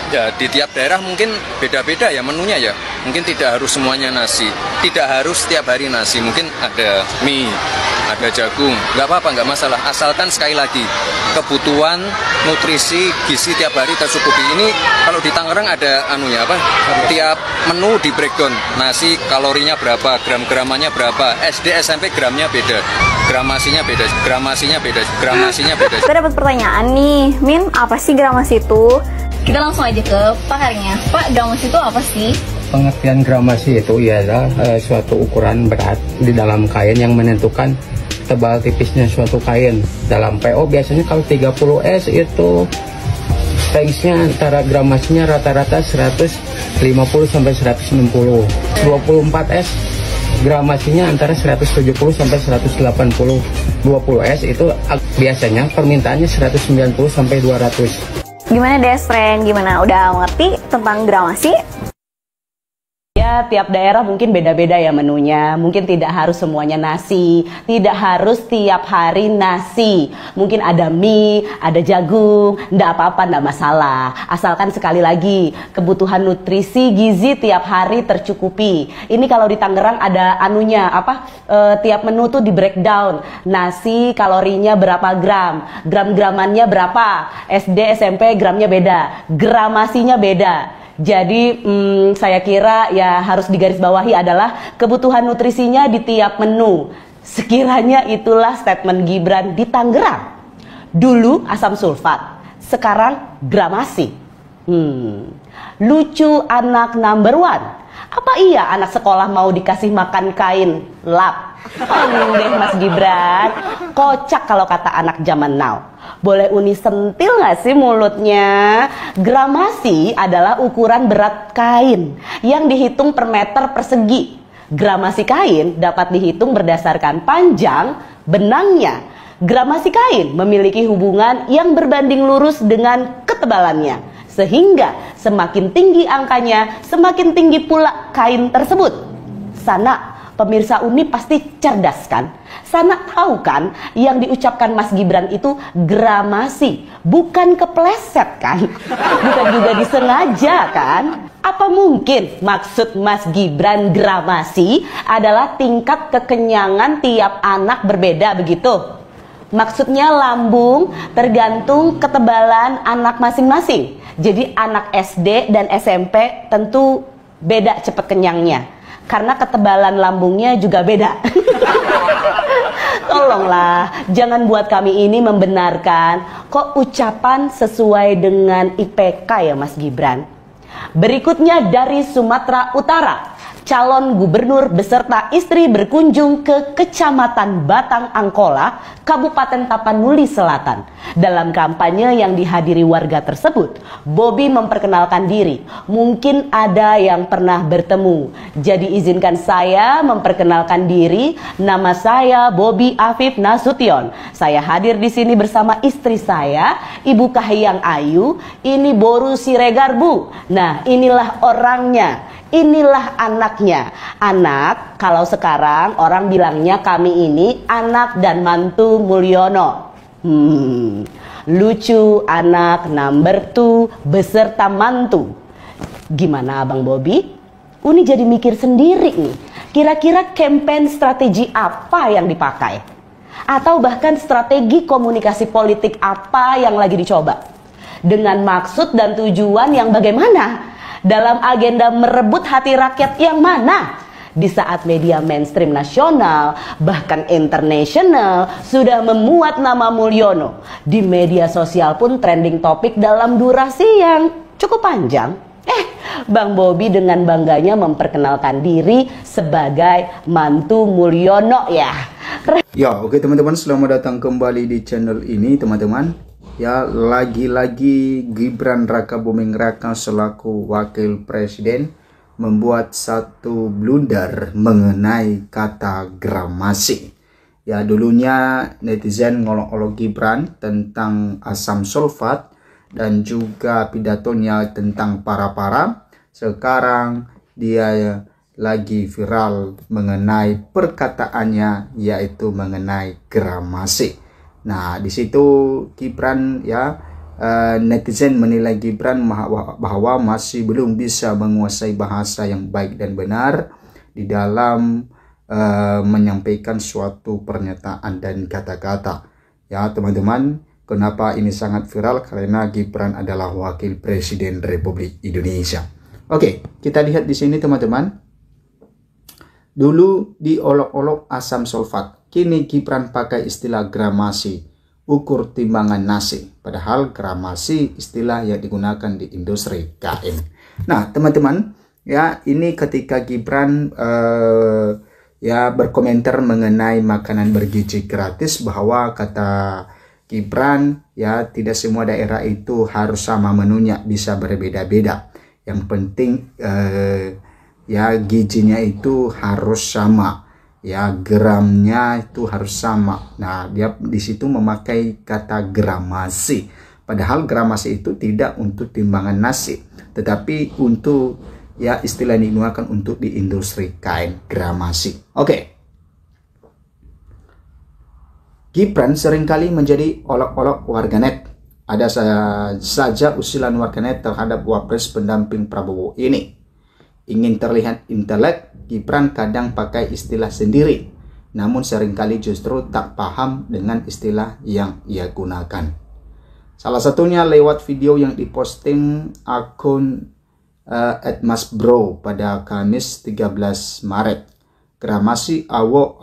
Ya, di tiap daerah mungkin beda-beda ya menunya ya. Mungkin tidak harus semuanya nasi, tidak harus setiap hari nasi. Mungkin ada mie, ada jagung, nggak apa-apa, nggak masalah. Asalkan sekali lagi kebutuhan nutrisi gizi tiap hari tercukupi. Ini kalau di Tangerang ada anunya apa? Tiap menu di breakdown. Nasi kalorinya berapa, gram-gramannya berapa. SD SMP gramnya beda, gramasinya beda, gramasinya beda, gramasinya beda. Kita dapat pertanyaan nih, Min, apa sih gramasi itu? Kita langsung aja ke pakarnya. Pak, gramasi itu apa sih? Pengertian gramasi itu ialah suatu ukuran berat di dalam kain yang menentukan tebal tipisnya suatu kain. Dalam PO biasanya kalau 30S itu range-nya antara gramasinya rata-rata 150 sampai 160. 24S gramasinya antara 170 sampai 180. 20S itu biasanya permintaannya 190 sampai 200. Gimana Des, friend? Gimana? Udah ngerti tentang gramasi? Ya, tiap daerah mungkin beda-beda ya menunya. Mungkin tidak harus semuanya nasi, tidak harus tiap hari nasi. Mungkin ada mie, ada jagung, ndak apa-apa, ndak masalah. Asalkan sekali lagi kebutuhan nutrisi gizi tiap hari tercukupi. Ini kalau di Tangerang ada anunya apa? Tiap menu tuh di breakdown. Nasi kalorinya berapa gram, gram-gramannya berapa. SD SMP gramnya beda, gramasinya beda. Jadi saya kira ya harus digarisbawahi adalah kebutuhan nutrisinya di tiap menu. Sekiranya itulah statement Gibran di Tangerang. Dulu asam sulfat, sekarang gramasi. Lucu anak number one. Apa iya anak sekolah mau dikasih makan kain lap? Deh Mas Gibran, kocak kalau kata anak zaman now. Boleh uni sentil nggak sih mulutnya? Gramasi adalah ukuran berat kain yang dihitung per meter persegi. Gramasi kain dapat dihitung berdasarkan panjang benangnya. Gramasi kain memiliki hubungan yang berbanding lurus dengan ketebalannya. Sehingga semakin tinggi angkanya, semakin tinggi pula kain tersebut. Sana, pemirsa Uni pasti cerdas kan? Sana tahu kan yang diucapkan Mas Gibran itu gramasi, bukan kepleset kan? Bukan juga disengaja kan? Apa mungkin maksud Mas Gibran gramasi adalah tingkat kekenyangan tiap anak berbeda begitu? Maksudnya lambung tergantung ketebalan anak masing-masing. Jadi anak SD dan SMP tentu beda cepat kenyangnya. Karena ketebalan lambungnya juga beda. Tolonglah, jangan buat kami ini membenarkan kok ucapan sesuai dengan IPK ya Mas Gibran. Berikutnya dari Sumatera Utara. Calon gubernur beserta istri berkunjung ke Kecamatan Batang Angkola, Kabupaten Tapanuli Selatan. Dalam kampanye yang dihadiri warga tersebut, Bobi memperkenalkan diri. Mungkin ada yang pernah bertemu. Jadi izinkan saya memperkenalkan diri. Nama saya Bobi Afif Nasution. Saya hadir di sini bersama istri saya, Ibu Kahiyang Ayu. Ini Boru Siregar, Bu. Nah, inilah orangnya. Inilah anaknya. Anak, kalau sekarang orang bilangnya kami ini anak dan mantu Mulyono. Lucu anak number 2 beserta mantu. Gimana Abang Bobi? Uni jadi mikir sendiri nih. Kira-kira campaign strategi apa yang dipakai? Atau bahkan strategi komunikasi politik apa yang lagi dicoba? Dengan maksud dan tujuan yang bagaimana? Dalam agenda merebut hati rakyat yang mana? Di saat media mainstream nasional, bahkan internasional, sudah memuat nama Mulyono. Di media sosial pun trending topik dalam durasi yang cukup panjang. Bang Bobi dengan bangganya memperkenalkan diri sebagai mantu Mulyono ya. Ya, oke teman-teman, selamat datang kembali di channel ini teman-teman. Ya, lagi-lagi Gibran Rakabuming Raka selaku wakil presiden membuat satu blunder mengenai kata gramasi. Ya, dulunya netizen ngolok-olok Gibran tentang asam sulfat dan juga pidatonya tentang para-para. Sekarang dia lagi viral mengenai perkataannya, yaitu mengenai gramasi. Nah, di situ Gibran ya netizen menilai Gibran bahwa masih belum bisa menguasai bahasa yang baik dan benar di dalam menyampaikan suatu pernyataan dan kata-kata. Ya teman-teman, kenapa ini sangat viral? Karena Gibran adalah wakil presiden Republik Indonesia. Oke, kita lihat di sini teman-teman. Dulu diolok-olok asam sulfat, kini Gibran pakai istilah gramasi, ukur timbangan nasi. Padahal gramasi istilah yang digunakan di industri kain. Nah teman-teman, ya ini ketika Gibran ya berkomentar mengenai makanan bergizi gratis, bahwa kata Gibran ya tidak semua daerah itu harus sama menunya, bisa berbeda-beda. Yang penting ya gizinya itu harus sama, ya gramnya itu harus sama. Nah dia di situ memakai kata gramasi, padahal gramasi itu tidak untuk timbangan nasi, tetapi untuk ya istilah yang digunakan untuk di industri kain, gramasi. Oke. Gibran seringkali menjadi olok-olok warganet. Ada saja usulan warganet terhadap wapres pendamping Prabowo ini. Ingin terlihat intelek, Gibran kadang pakai istilah sendiri, namun seringkali justru tak paham dengan istilah yang ia gunakan. Salah satunya lewat video yang diposting akun @masbro pada Kamis 13 Maret. Gramasi awo.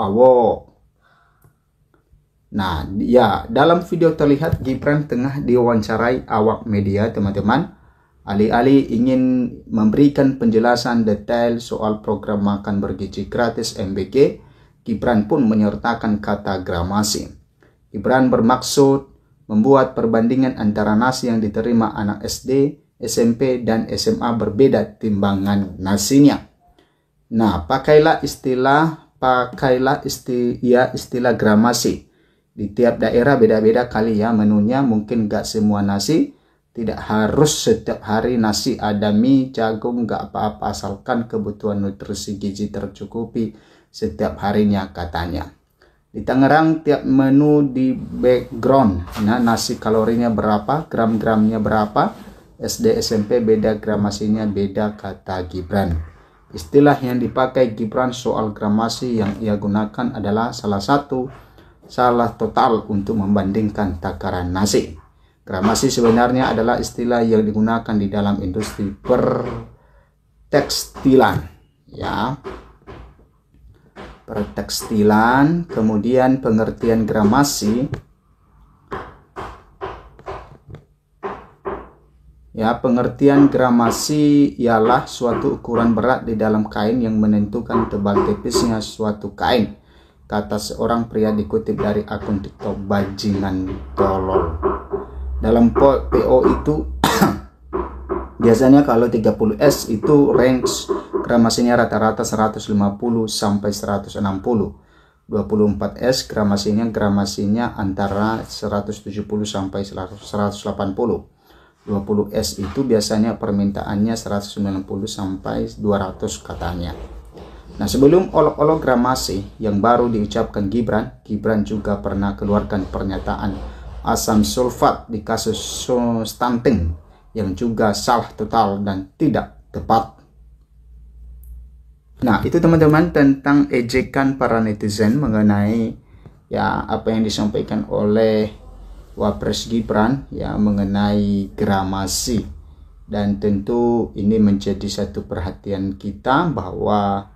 Nah, ya dalam video terlihat Gibran tengah diwawancarai awak media, teman-teman. Alih-alih ingin memberikan penjelasan detail soal program makan bergizi gratis MBG, Gibran pun menyertakan kata gramasi. Gibran bermaksud membuat perbandingan antara nasi yang diterima anak SD, SMP, dan SMA berbeda timbangan nasinya. Nah, pakailah istilah gramasi. Di tiap daerah beda-beda kali ya menunya, mungkin gak semua nasi. Tidak harus setiap hari nasi ada mie, jagung, gak apa-apa asalkan kebutuhan nutrisi gizi tercukupi setiap harinya katanya. Di Tangerang tiap menu di background, nah nasi kalorinya berapa, gram-gramnya berapa, SD SMP beda, gramasinya beda kata Gibran. Istilah yang dipakai Gibran soal gramasi yang ia gunakan adalah salah total untuk membandingkan takaran nasi. Gramasi sebenarnya adalah istilah yang digunakan di dalam industri pertekstilan, ya. Pertekstilan, kemudian pengertian gramasi, ya, pengertian gramasi ialah suatu ukuran berat di dalam kain yang menentukan tebal tipisnya suatu kain, kata seorang pria dikutip dari akun TikTok Bajingan Tolol. Dalam PO itu biasanya kalau 30S itu range gramasinya rata-rata 150 sampai 160. 24S gramasinya antara 170 sampai 180. 20S itu biasanya permintaannya 190 sampai 200 katanya. Nah, sebelum olok-olok gramasi yang baru diucapkan Gibran juga pernah keluarkan pernyataan asam sulfat di kasus stunting yang juga salah total dan tidak tepat. Nah, itu teman-teman tentang ejekan para netizen mengenai ya apa yang disampaikan oleh Wapres Gibran ya mengenai gramasi. Dan tentu ini menjadi satu perhatian kita bahwa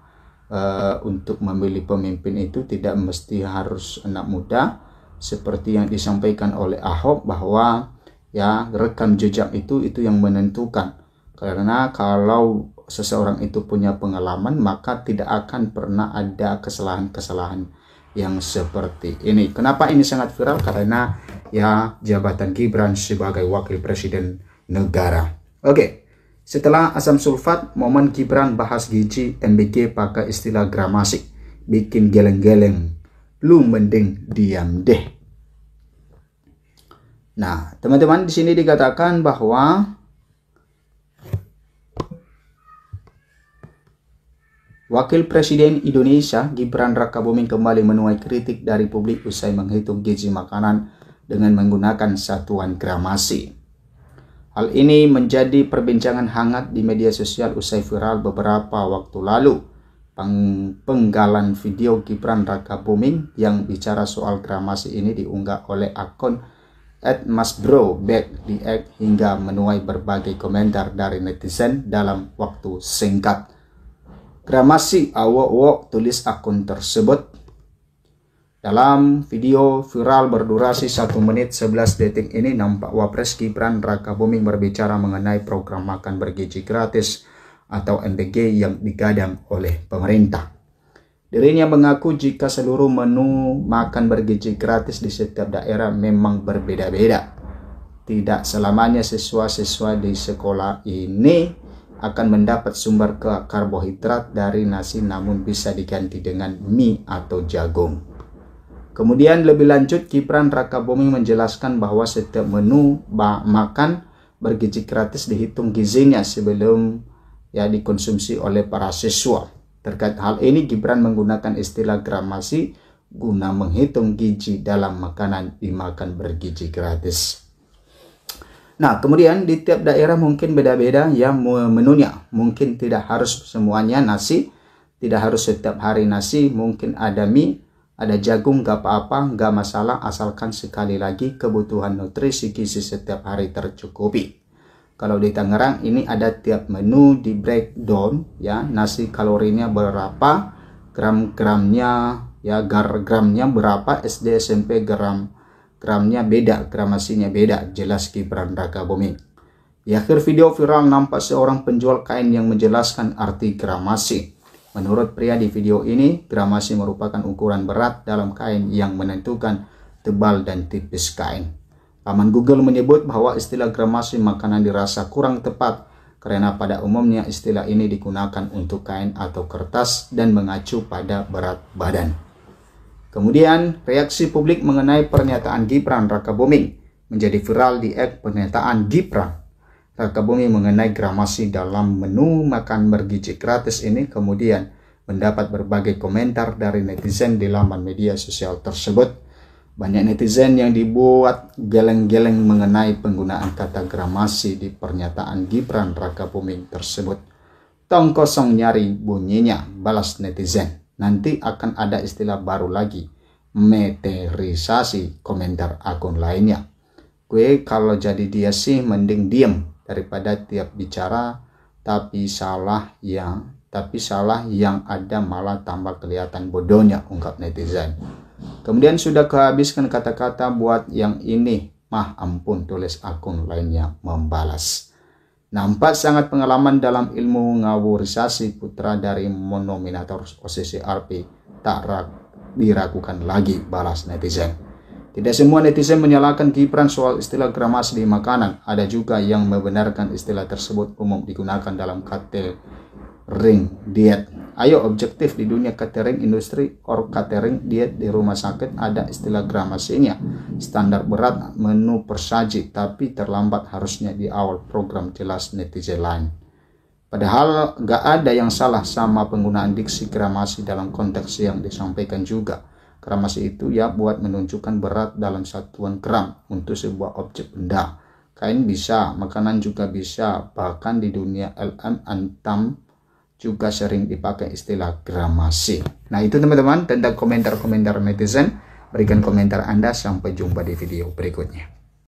untuk memilih pemimpin itu tidak mesti harus anak muda, seperti yang disampaikan oleh Ahok bahwa ya rekam jejak itu yang menentukan. Karena kalau seseorang itu punya pengalaman, maka tidak akan pernah ada kesalahan-kesalahan yang seperti ini. Kenapa ini sangat viral? Karena ya jabatan Gibran sebagai wakil presiden negara. Oke, setelah asam sulfat, momen Gibran bahas gizi MBG pakai istilah gramasi, bikin geleng-geleng. Lu mending diam deh. Nah, teman-teman, di sini dikatakan bahwa Wakil Presiden Indonesia Gibran Rakabuming kembali menuai kritik dari publik usai menghitung gizi makanan dengan menggunakan satuan gramasi. Hal ini menjadi perbincangan hangat di media sosial usai viral beberapa waktu lalu. Penggalan video Gibran Rakabuming yang bicara soal gramasi ini diunggah oleh akun @masbro_back di X hingga menuai berbagai komentar dari netizen dalam waktu singkat. Gramasi awok-wok, tulis akun tersebut. Dalam video viral berdurasi 1 menit 11 detik ini nampak Wapres Gibran Rakabuming berbicara mengenai program makan bergizi gratis atau MBG yang digadang oleh pemerintah. Dirinya mengaku jika seluruh menu makan bergizi gratis di setiap daerah memang berbeda-beda. Tidak selamanya siswa-siswa di sekolah ini akan mendapat sumber karbohidrat dari nasi, namun bisa diganti dengan mie atau jagung. Kemudian lebih lanjut, Gibran Rakabuming menjelaskan bahwa setiap menu makan bergizi gratis dihitung gizinya sebelum dikonsumsi oleh para siswa. Terkait hal ini, Gibran menggunakan istilah gramasi guna menghitung gizi dalam makanan dimakan bergizi gratis. Nah, kemudian di tiap daerah mungkin beda-beda ya menunya. Mungkin tidak harus semuanya nasi, tidak harus setiap hari nasi, mungkin ada mie, ada jagung, gak apa-apa, gak masalah, asalkan sekali lagi kebutuhan nutrisi gizi setiap hari tercukupi. Kalau di Tangerang ini ada tiap menu di breakdown ya, nasi kalorinya berapa, gramnya berapa, SD SMP gramnya beda, gramasinya beda, jelas Gibran Rakabuming. Di akhir video viral nampak seorang penjual kain yang menjelaskan arti gramasi. Menurut pria di video ini, gramasi merupakan ukuran berat dalam kain yang menentukan tebal dan tipis kain. Laman Google menyebut bahwa istilah gramasi makanan dirasa kurang tepat karena pada umumnya istilah ini digunakan untuk kain atau kertas dan mengacu pada berat badan. Kemudian reaksi publik mengenai pernyataan Gibran Rakabuming menjadi viral di X. Pernyataan Gibran Rakabuming mengenai gramasi dalam menu makan bergizi gratis ini kemudian mendapat berbagai komentar dari netizen di laman media sosial tersebut. Banyak netizen yang dibuat geleng-geleng mengenai penggunaan kata gramasi di pernyataan Gibran Rakabuming tersebut. Tong kosong nyari bunyinya, balas netizen. Nanti akan ada istilah baru lagi, meterisasi, komentar akun lainnya. Gue kalau jadi dia sih mending diem daripada tiap bicara tapi salah yang ada malah tambah kelihatan bodohnya, ungkap netizen. Kemudian sudah kehabiskan kata-kata buat yang ini, mah ampun, tulis akun lainnya membalas. Nampak sangat pengalaman dalam ilmu ngawurisasi, putra dari monominator OCC RP tak diragukan lagi, balas netizen. Tidak semua netizen menyalahkan Gibran soal istilah gramasi di makanan. Ada juga yang membenarkan istilah tersebut umum digunakan dalam catering diet. Ayo objektif, di dunia catering industri or catering diet di rumah sakit ada istilah gramasinya. Standar berat menu persaji, tapi terlambat harusnya di awal program, jelas netizen lain. Padahal gak ada yang salah sama penggunaan diksi gramasi dalam konteks yang disampaikan juga. Gramasi itu ya buat menunjukkan berat dalam satuan gram untuk sebuah objek benda. Kain bisa, makanan juga bisa, bahkan di dunia LM Antam juga sering dipakai istilah gramasi. Nah itu teman-teman tentang komentar-komentar netizen. Berikan komentar Anda, sampai jumpa di video berikutnya.